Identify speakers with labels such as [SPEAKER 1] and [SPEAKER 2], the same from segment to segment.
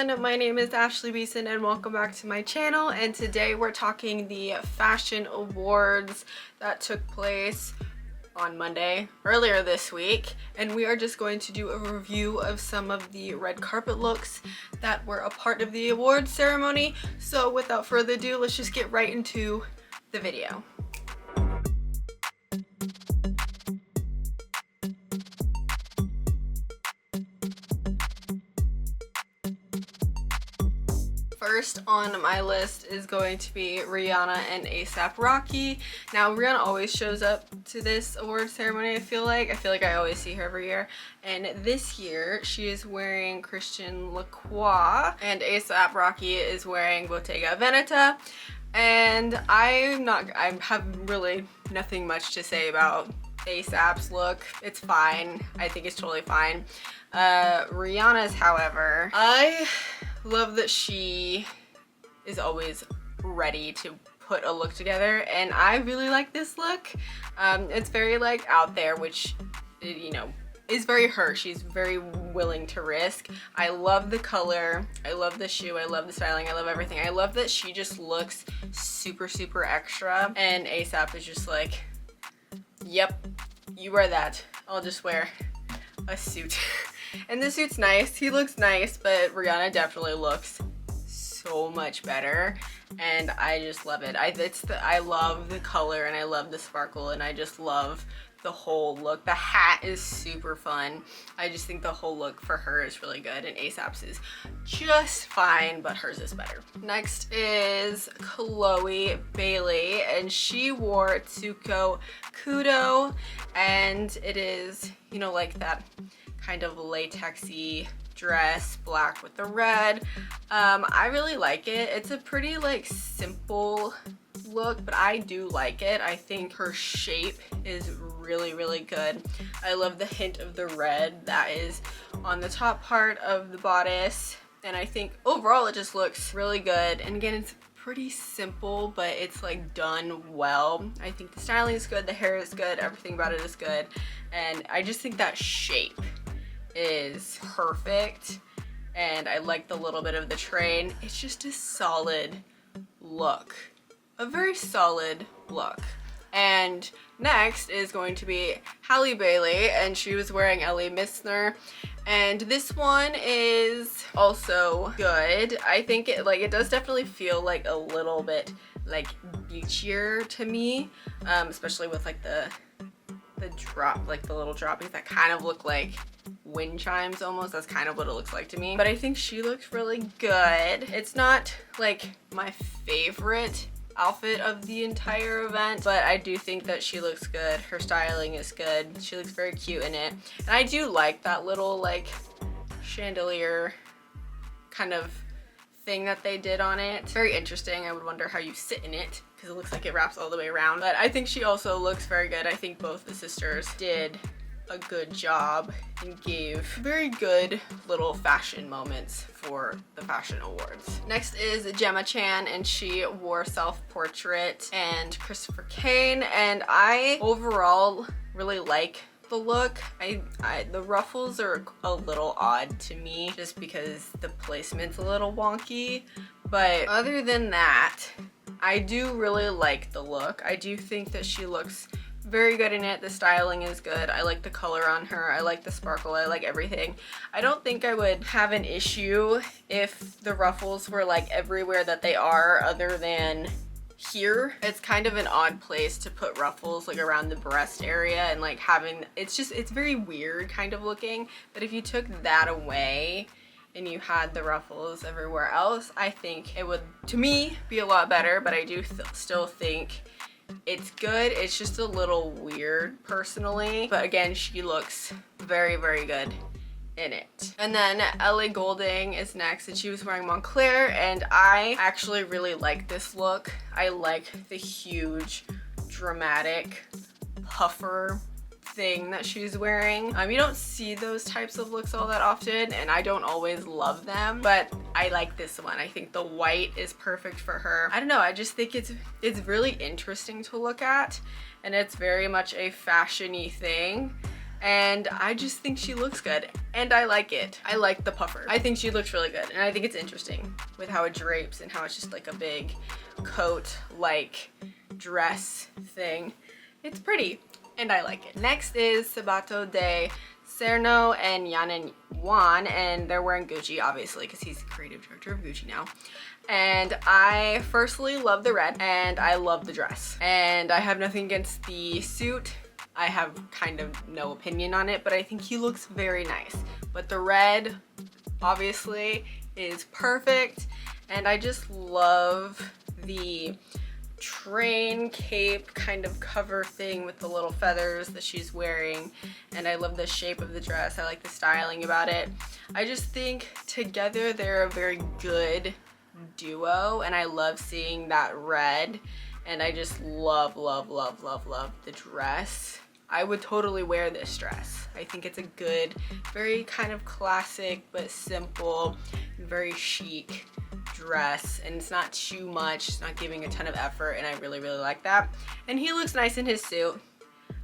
[SPEAKER 1] everyone, my name is Ashley Beeson and welcome back to my channel, and today we're talking the fashion awards that took place on Monday earlier this week, and we are just going to do a review of some of the red carpet looks that were a part of the awards ceremony. So without further ado, let's just get right into the video. First on my list is going to be Rihanna and A$AP Rocky. Now Rihanna always shows up to this award ceremony, I feel like I always see her every year, and this year she is wearing Christian Lacroix and A$AP Rocky is wearing Bottega Veneta. And I have really nothing much to say about A$AP's look. It's fine. I think it's totally fine. Rihanna's, however, I love that she is always ready to put a look together, and I really like this look. It's very like out there, which, you know, is very her. She's very willing to risk. I love the color, I love the shoe, I love the styling, I love everything. I love that she just looks super extra, and A$AP is just like, yep, you wear that, I'll just wear a suit. And the suit's nice, he looks nice, but Rihanna definitely looks so much better, and I just love it. I love the color, and I love the sparkle, and I just love the whole look. The hat is super fun. I just think the whole look for her is really good, and A$AP's is just fine, but hers is better. Next is Chlöe Bailey, and she wore Atsuko Kudo, and it is, you know, like that kind of latexy dress, black with the red. I really like it. It's a pretty like simple look, but I do like it. I think her shape is really good. I love the hint of the red that is on the top part of the bodice, and I think overall it just looks really good. And again, it's pretty simple, but it's like done well. I think the styling is good, the hair is good, everything about it is good, and I just think that shape is perfect, and I like the little bit of the train. It's just a solid look, a very solid look. And next is going to be Halle Bailey, and she was wearing Ellie Misner, and this one is also good. I think it does definitely feel like a little bit like beachier to me, especially with like the drop, like the little droppies that kind of look like wind chimes almost. That's kind of what it looks like to me, but I think she looks really good. It's not like my favorite outfit of the entire event, but I do think that she looks good. Her styling is good. She looks very cute in it, and I do like that little like chandelier kind of thing that they did on it. It's very interesting. I would wonder how you sit in it, because it looks like it wraps all the way around, but I think she also looks very good. I think both the sisters did a good job and gave very good little fashion moments for the fashion awards. Next is Gemma Chan, and she wore Self-Portrait and Christopher Kane, and I overall really like the look. The ruffles are a little odd to me just because the placement's a little wonky, but other than that, I do really like the look. I do think that she looks very good in it. The styling is good. I like the color on her. I like the sparkle. I like everything. I don't think I would have an issue if the ruffles were like everywhere that they are other than here. It's kind of an odd place to put ruffles, like around the breast area, and like having, it's very weird kind of looking, but if you took that away and you had the ruffles everywhere else, I think it would, to me, be a lot better. But I do still think it's good. It's just a little weird personally, but again, she looks very good in it. And then Ellie Goulding is next, and she was wearing Moncler, and I actually really like this look. I like the huge dramatic puffer thing that she's wearing. You don't see those types of looks all that often, and I don't always love them, but I like this one. I think the white is perfect for her. I don't know, I just think it's really interesting to look at, and it's very much a fashion-y thing. and I just think she looks good, and I like it. I like the puffer. I think she looks really good, and I think it's interesting with how it drapes and how it's just like a big coat like dress thing. It's pretty, and I like it. Next is Sabato de Sarno and Yanan, and they're wearing Gucci, obviously, because he's the creative director of Gucci now. And I firstly love the red, and I love the dress. And I have nothing against the suit. I have kind of no opinion on it, but I think he looks very nice. But the red, obviously, is perfect. And I just love the train cape kind of cover thing with the little feathers that she's wearing, and I love the shape of the dress. I like the styling about it. I just think together they're a very good duo, and I love seeing that red, and I just love the dress. I would totally wear this dress. I think it's a good, very kind of classic but simple, very chic dress, and it's not too much, it's not giving a ton of effort, and I really like that. And he looks nice in his suit.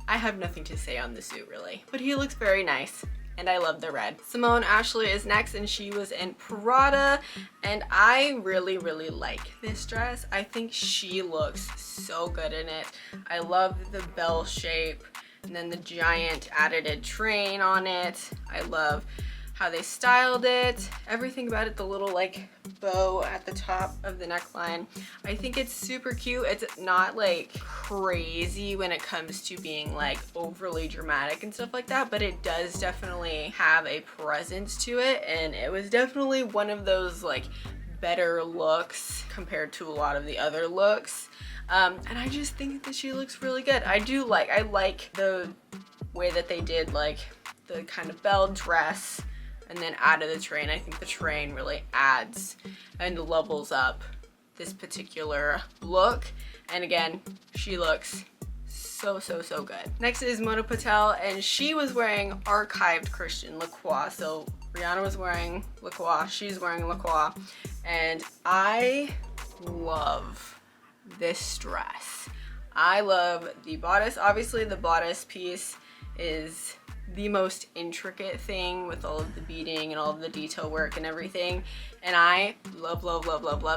[SPEAKER 1] I have nothing to say on the suit really, but he looks very nice, and I love the red. Simone Ashley is next, and she was in Prada, and I really like this dress. I think she looks so good in it. I love the bell shape and then the giant added train on it. I love how they styled it, everything about it, the little like bow at the top of the neckline. I think it's super cute. It's not like crazy when it comes to being like overly dramatic and stuff like that, but it does definitely have a presence to it, and it was definitely one of those like better looks compared to a lot of the other looks. And I just think that she looks really good. I like the way that they did like the kind of bell dress and then added the train. I think the train really adds and levels up this particular look. And again, she looks so good. Next is Mona Patel, and she was wearing archived Christian Lacroix. So Rihanna was wearing Lacroix, she's wearing Lacroix, and I love this dress. I love the bodice. Obviously the bodice piece is the most intricate thing with all of the beading and all of the detail work and everything, and I love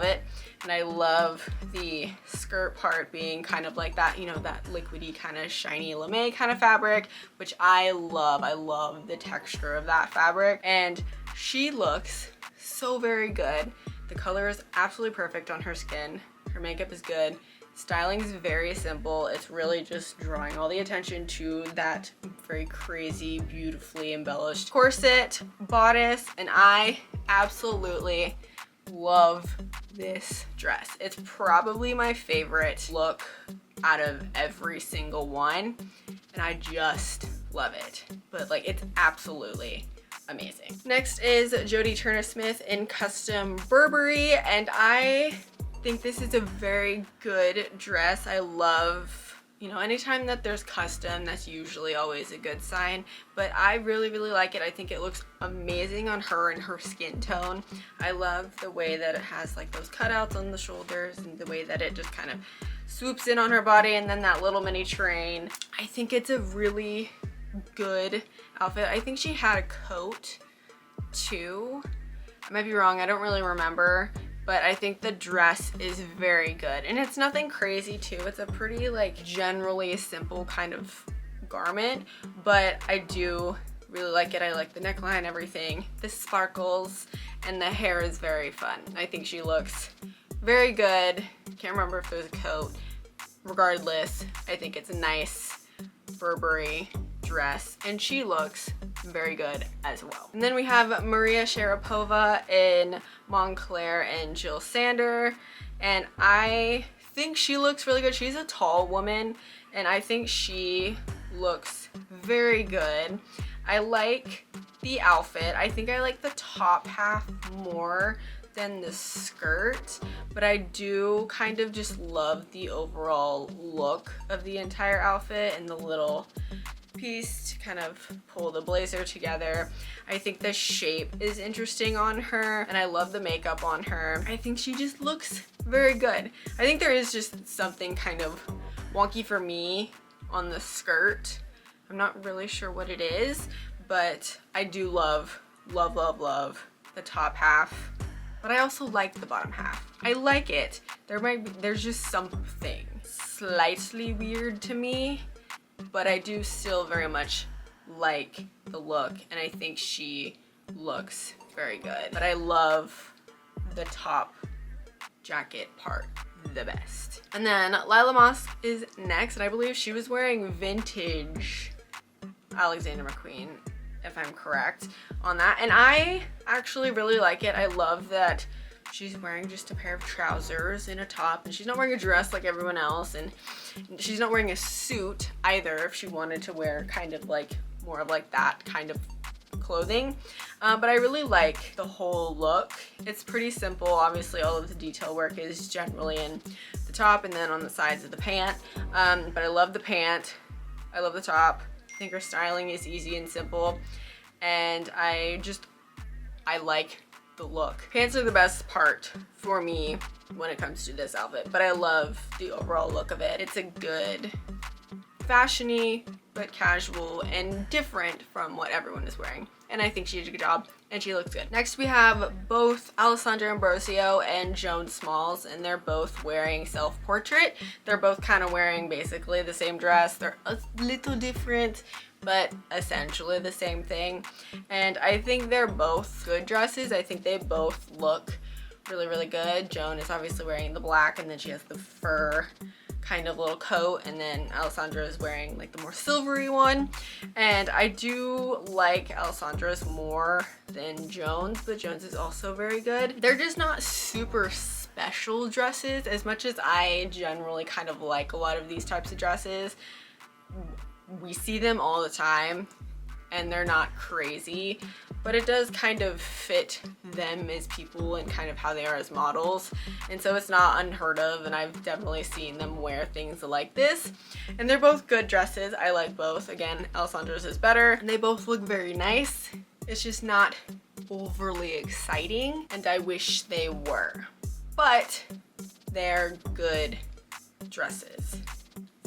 [SPEAKER 1] it. And I love the skirt part being kind of like that, you know, that liquidy kind of shiny lame kind of fabric, which I love. I love the texture of that fabric, and she looks so very good. The color is absolutely perfect on her skin. Her makeup is good. Styling is very simple. It's really just drawing all the attention to that very crazy, beautifully embellished corset, bodice, and I absolutely love this dress. It's probably my favorite look out of every single one, and I just love it. But like, it's absolutely amazing. Next is Jodie Turner-Smith in custom Burberry, and I think this is a very good dress. I love, you know, anytime that there's custom, that's usually always a good sign, but I really like it. I think it looks amazing on her and her skin tone. I love the way that it has like those cutouts on the shoulders and the way that it just kind of swoops in on her body, and then that little mini train. I think it's a really good outfit. I think she had a coat too. I might be wrong, I don't really remember, but I think the dress is very good, and it's nothing crazy too. It's a pretty like generally simple kind of garment, but I do really like it. I like the neckline, everything, the sparkles, and the hair is very fun. I think she looks very good. Can't remember if there's a coat. Regardless, I think it's a nice Burberry dress, and she looks very good as well. And then we have Maria Sharapova in Moncler and Jill Sander, and I think she looks really good. She's a tall woman, and I think she looks very good. I like the outfit. I think I like the top half more than the skirt, but I do kind of just love the overall look of the entire outfit and the little piece to kind of pull the blazer together. I think the shape is interesting on her, and I love the makeup on her. I think she just looks very good. I think there is just something kind of wonky for me on the skirt. I'm not really sure what it is, but I do love the top half. But I also like the bottom half. I like it. There's just something slightly weird to me, but I do still very much like the look, and I think she looks very good. But I love the top jacket part the best. And then Lila Moss is next, and I believe she was wearing vintage Alexander McQueen, if I'm correct on that. And I actually really like it. I love that she's wearing just a pair of trousers and a top, and she's not wearing a dress like everyone else, and she's not wearing a suit either if she wanted to wear kind of like more of like that kind of clothing. But I really like the whole look. It's pretty simple. Obviously all of the detail work is generally in the top and then on the sides of the pant. But I love the pant. I love the top. I think her styling is easy and simple, and I like the look. Pants are the best part for me when it comes to this outfit, but I love the overall look of it. It's a good fashion-y but casual and different from what everyone is wearing, and I think she did a good job and she looks good. Next we have both Alessandra Ambrosio and Joan Smalls, and they're both wearing self-portrait. They're both kind of wearing basically the same dress. They're a little different, but essentially the same thing, and I think they're both good dresses. I think they both look really good. Joan is obviously wearing the black, and then she has the fur kind of little coat, and then Alessandra is wearing like the more silvery one, and I do like Alessandra's more than Joan's, but Joan's is also very good. They're just not super special dresses as much as I generally kind of like a lot of these types of dresses. We see them all the time and they're not crazy, but it does kind of fit them as people and kind of how they are as models, and so it's not unheard of, and I've definitely seen them wear things like this, and they're both good dresses. I like both. Again, Alessandra's is better, and they both look very nice. It's just not overly exciting, and I wish they were, but they're good dresses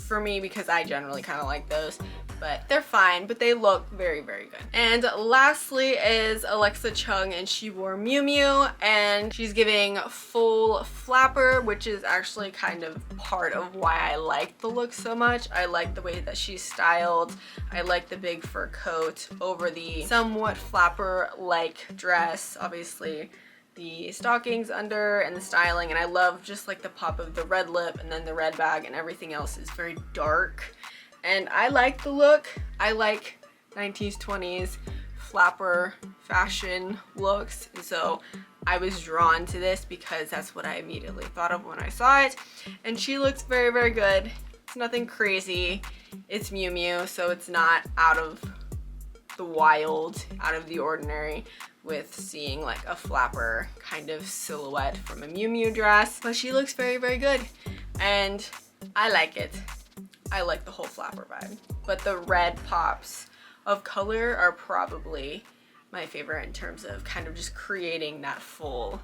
[SPEAKER 1] for me because I generally kind of like those. But they're fine, but they look very good. And lastly is Alexa Chung, and she wore Miu Miu, and she's giving full flapper, which is actually kind of part of why I like the look so much. I like the way that she's styled. I like the big fur coat over the somewhat flapper-like dress. Obviously the stockings under and the styling, and I love just like the pop of the red lip and then the red bag, and everything else is very dark. And I like the look. I like 19s, 20s flapper fashion looks, and so I was drawn to this because that's what I immediately thought of when I saw it. And she looks very good. It's nothing crazy. It's Miu Miu, so it's not out of the wild, out of the ordinary with seeing like a flapper kind of silhouette from a Miu Miu dress, but she looks very good, and I like it. I like the whole flapper vibe, but the red pops of color are probably my favorite in terms of kind of just creating that full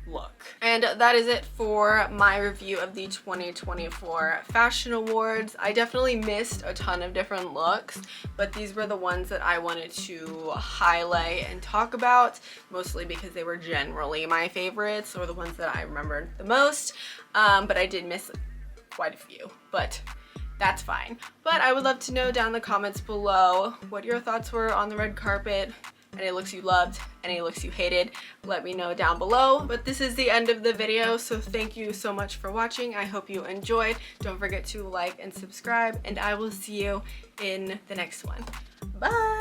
[SPEAKER 1] look. And that is it for my review of the 2024 Fashion Awards. I definitely missed a ton of different looks, but these were the ones that I wanted to highlight and talk about, mostly because they were generally my favorites or the ones that I remembered the most. But I did miss quite a few, but that's fine. But I would love to know down in the comments below what your thoughts were on the red carpet. Any looks you loved, any looks you hated, let me know down below. But this is the end of the video, so thank you so much for watching. I hope you enjoyed. Don't forget to like and subscribe, and I will see you in the next one. Bye!